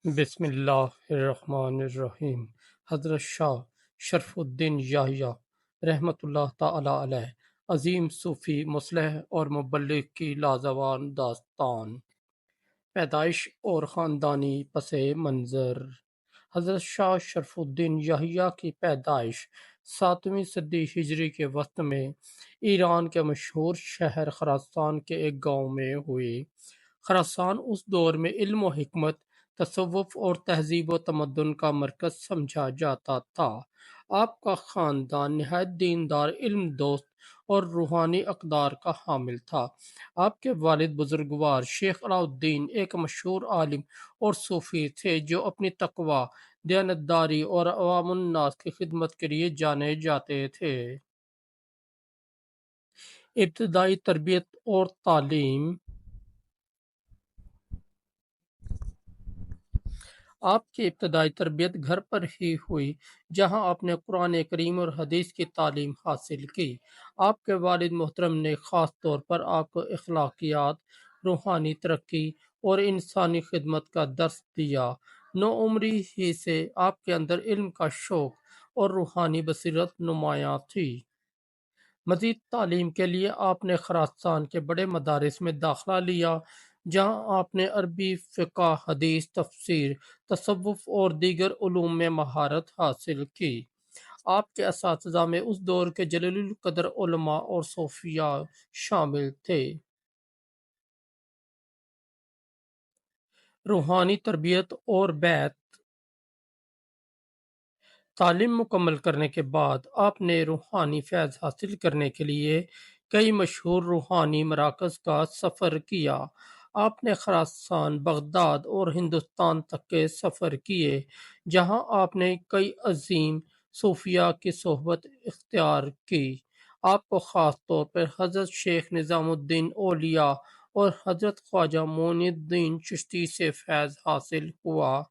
بسم اللہ الرحمن الرحیم۔ حضرت شاہ شرف الدین یحییٰ رحمۃ اللہ تعالی علیہ عظیم صوفی مصلح اور مبلغ کی لازوال داستان۔ پیدائش اور خاندانی پس منظر۔ حضرت شاہ شرف الدین یحییٰ کی پیدائش 7ویں صدی ہجری کے وسط میں ایران کے مشہور شہر خراسان کے ایک گاؤں میں ہوئی۔ خراسان اس دور میں علم و حکمت، تصوف اور تہذیب و تمدن کا مرکز سمجھا جاتا تھا۔ آپ کا خاندان نہایت دیندار، علم دوست اور روحانی اقدار کا حامل تھا۔ آپ کے والد بزرگوار شیخ علاؤالدین ایک مشہور عالم اور صوفی تھے جو اپنی تقوی، دیانتداری اور عوام الناس کی خدمت کے لیے جانے جاتے تھے۔ ابتدائی تربیت اور تعلیم۔ آپ کی ابتدائی تربیت گھر پر ہی ہوئی، جہاں آپ نے قرآن کریم اور حدیث کی تعلیم حاصل کی۔ آپ کے والد محترم نے خاص طور پر آپ کو اخلاقیات، روحانی ترقی اور انسانی خدمت کا درس دیا۔ نوعمری ہی سے آپ کے اندر علم کا شوق اور روحانی بصیرت نمایاں تھی۔ مزید تعلیم کے لیے آپ نے خراسان کے بڑے مدارس میں داخلہ لیا، جہاں آپ نے عربی، فقہ، حدیث، تفسیر، تصوف اور دیگر علوم میں مہارت حاصل کی۔ آپ کے اساتذہ میں اس دور کے جلیل القدر علماء اور صوفیاء شامل تھے۔ روحانی تربیت اور بیعت۔ تعلیم مکمل کرنے کے بعد آپ نے روحانی فیض حاصل کرنے کے لیے کئی مشہور روحانی مراکز کا سفر کیا۔ آپ نے خراسان، بغداد اور ہندوستان تک کے سفر کیے، جہاں آپ نے کئی عظیم صوفیاء کی صحبت اختیار کی۔ آپ کو خاص طور پر حضرت شیخ نظام الدین اولیاء اور حضرت خواجہ معین الدین چشتی سے فیض حاصل ہوا۔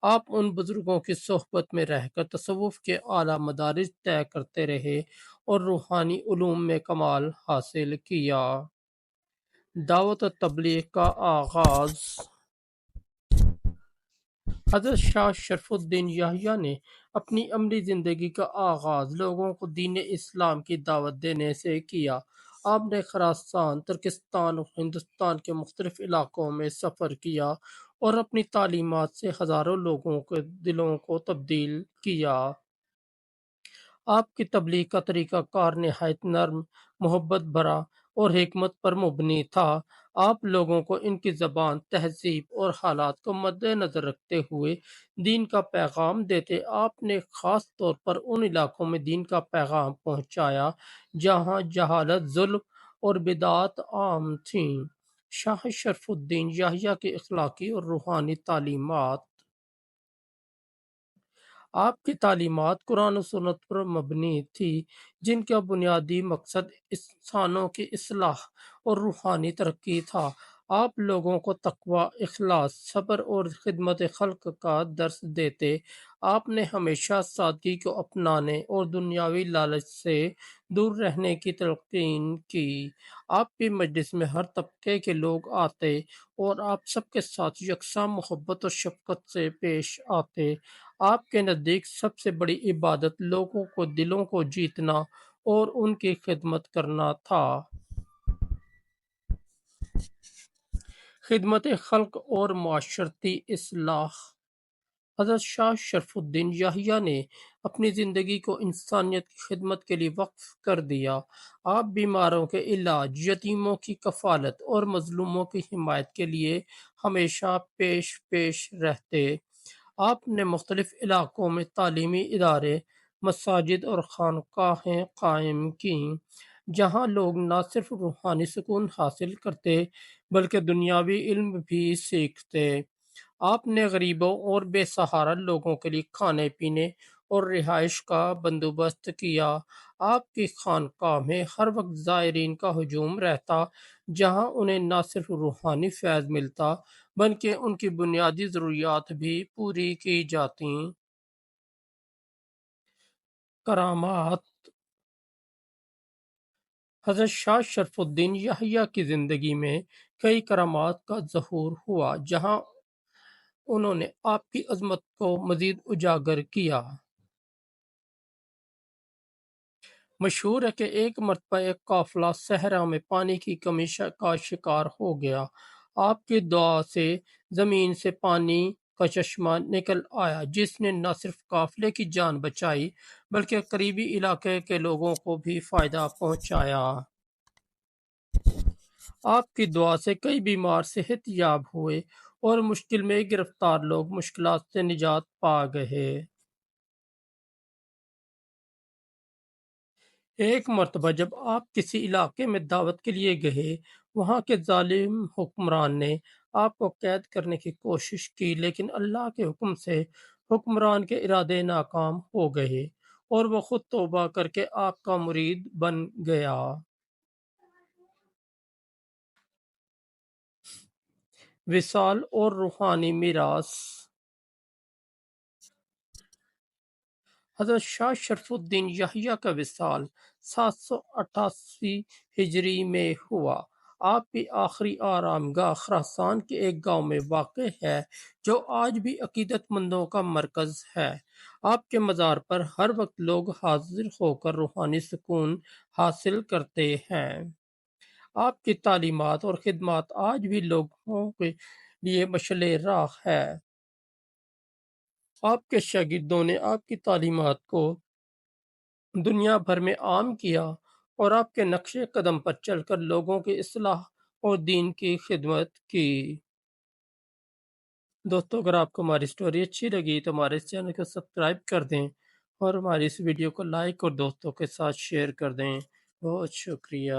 آپ ان بزرگوں کی صحبت میں رہ کر تصوف کے اعلیٰ مدارج طے کرتے رہے اور روحانی علوم میں کمال حاصل کیا۔ دعوت و تبلیغ کا آغاز۔ حضرت شاہ شرف الدین یحییٰ نے اپنی عملی زندگی کا آغاز لوگوں کو دین اسلام کی دعوت دینے سے کیا۔ آپ نے خراسان، ترکستان اور ہندوستان کے مختلف علاقوں میں سفر کیا اور اپنی تعلیمات سے ہزاروں لوگوں کے دلوں کو تبدیل کیا۔ آپ کی تبلیغ کا طریقہ کار نہایت نرم، محبت بھرا اور حکمت پر مبنی تھا۔ آپ لوگوں کو ان کی زبان، تہذیب اور حالات کو مد نظر رکھتے ہوئے دین کا پیغام دیتے۔ آپ نے خاص طور پر ان علاقوں میں دین کا پیغام پہنچایا جہاں جہالت، ظلم اور بدعات عام تھیں۔ شاہ شرف الدین یحییٰ کی اخلاقی اور روحانی تعلیمات۔ آپ کی تعلیمات قرآن و سنت پر مبنی تھی، جن کا بنیادی مقصد انسانوں کی اصلاح اور روحانی ترقی تھا۔ آپ لوگوں کو تقوی، اخلاص، صبر اور خدمت خلق کا درس دیتے۔ آپ نے ہمیشہ سادگی کو اپنانے اور دنیاوی لالچ سے دور رہنے کی تلقین کی۔ آپ کی مجلس میں ہر طبقے کے لوگ آتے اور آپ سب کے ساتھ یکساں محبت و شفقت سے پیش آتے۔ آپ کے نزدیک سب سے بڑی عبادت لوگوں کو دلوں کو جیتنا اور ان کی خدمت کرنا تھا۔ خدمت خلق اور معاشرتی اصلاح۔ حضرت شاہ شرف الدین یحییٰ نے اپنی زندگی کو انسانیت کی خدمت کے لیے وقف کر دیا۔ آپ بیماروں کے علاج، یتیموں کی کفالت اور مظلوموں کی حمایت کے لیے ہمیشہ پیش رہتے۔ آپ نے مختلف علاقوں میں تعلیمی ادارے، مساجد اور خانقاہیں قائم کیں، جہاں لوگ نہ صرف روحانی سکون حاصل کرتے بلکہ دنیاوی علم بھی سیکھتے۔ آپ نے غریبوں اور بے سہارا لوگوں کے لیے کھانے پینے اور رہائش کا بندوبست کیا۔ آپ کی خانقاہ میں ہر وقت زائرین کا ہجوم رہتا، جہاں انہیں نہ صرف روحانی فیض ملتا بلکہ ان کی بنیادی ضروریات بھی پوری کی جاتیں۔ کرامات۔ حضرت شاہ شرف الدین یحییٰ کی زندگی میں کئی کرامات کا ظہور ہوا، جہاں انہوں نے آپ کی عظمت کو مزید اجاگر کیا۔ مشہور ہے کہ ایک مرتبہ ایک قافلہ صحرا میں پانی کی کمی کا شکار ہو گیا۔ آپ کی دعا سے زمین سے پانی کا چشمہ نکل آیا جس نے نہ صرف قافلے کی جان بچائی بلکہ قریبی علاقے کے لوگوں کو بھی فائدہ پہنچایا۔ آپ کی دعا سے کئی بیمار صحت یاب ہوئے اور مشکل میں گرفتار لوگ مشکلات سے نجات پا گئے۔ ایک مرتبہ جب آپ کسی علاقے میں دعوت کے لیے گئے، وہاں کے ظالم حکمران نے آپ کو قید کرنے کی کوشش کی، لیکن اللہ کے حکم سے حکمران کے ارادے ناکام ہو گئے اور وہ خود توبہ کر کے آپ کا مرید بن گیا۔ وصال اور روحانی میراث۔ حضرت شاہ شرف الدین یحییٰ کا وصال 788 ہجری میں ہوا۔ آپ کی آخری آرام گاہ خراسان کے ایک گاؤں میں واقع ہے جو آج بھی عقیدت مندوں کا مرکز ہے۔ آپ کے مزار پر ہر وقت لوگ حاضر ہو کر روحانی سکون حاصل کرتے ہیں۔ آپ کی تعلیمات اور خدمات آج بھی لوگوں کے لیے مشعل راہ ہے۔ آپ کے شاگردوں نے آپ کی تعلیمات کو دنیا بھر میں عام کیا اور آپ کے نقش قدم پر چل کر لوگوں کی اصلاح اور دین کی خدمت کی۔ دوستو، اگر آپ کو ہماری سٹوری اچھی لگی تو ہمارے اس چینل کو سبسکرائب کر دیں اور ہماری اس ویڈیو کو لائک اور دوستوں کے ساتھ شیئر کر دیں۔ بہت شکریہ۔